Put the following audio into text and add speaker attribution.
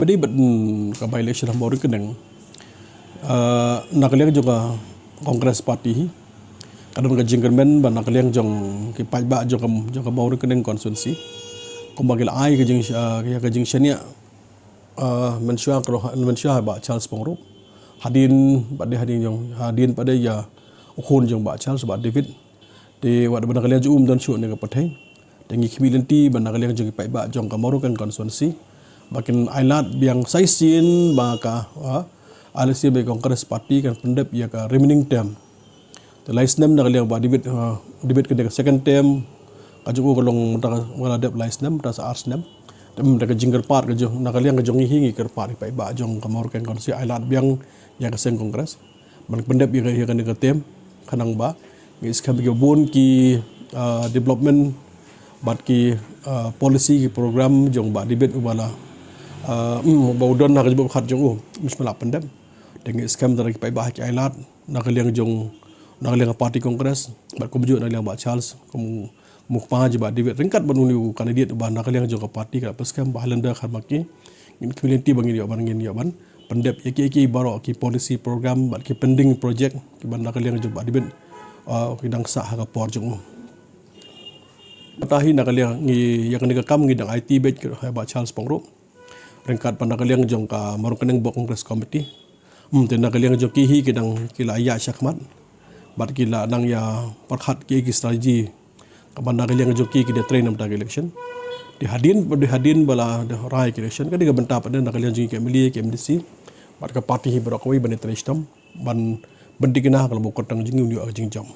Speaker 1: Jadi ka by election Mawryngkneng nakaliang juga Kongres Parti kadang ka jingkermen ban nakaliang jong ki pajba jong ka Mawryngkneng konstituensi kumbagil ai ka jing Shaniah mensya ba Charles Pongrup hadin pada ya ukun jong ba Charles ba David di wad ban nakaliang jum dan syu ne ka pathai tengi khimilenti ban nakaliang jong ki pajba jong ka Mawryngkneng konstituensi makin ailat biang saisin baka alisi be Kongres Parti kan pendep ya ka remaining term the last name nak liang ba debate ke second term kajuku kolong wala dep last name tas ars name dem ka jingger part ka jong nak liang ka jong hingi ker part pa ba jong ka Mawryngkneng konsi ailat biang ya ka seng kongres man pendep ya ka term kanang ba ngis ka bi bon ki development bat ki policy ki program jong ba debate ubala baudon nak jebuk khat jong mismala pendem dengan scam dari pai bah ki ailat nak liang jong nak liang parti kongres bat ko bujuk nak liang ba Charles kum mukpa je ba David ringkat banuni kandidat ba nak liang jong parti ka scam bah lenda khat maki in community bangin yo ban pendep yaki baro ki policy program bat ki pending project ki ban nak liang jong ba David ki dang sa ha ka por jong patahi nak liang ngi yak ni ka kam ngi dang IT bet ki ba Charles Pongrup ringkat pandakaliang jong ka Mawryngkneng Board Congress Committee nakaliang jong kihi kidang kila ya syakmat bat kila nang ya perkhat ki strategi ka pandakaliang jong ki dia train nam tag election dihadin bala rai election ka diga benta pada nakaliang jong ki MLA ki MDC bat ka parti hi berokoi ban train ban bentikna kalau bokot tang jing jong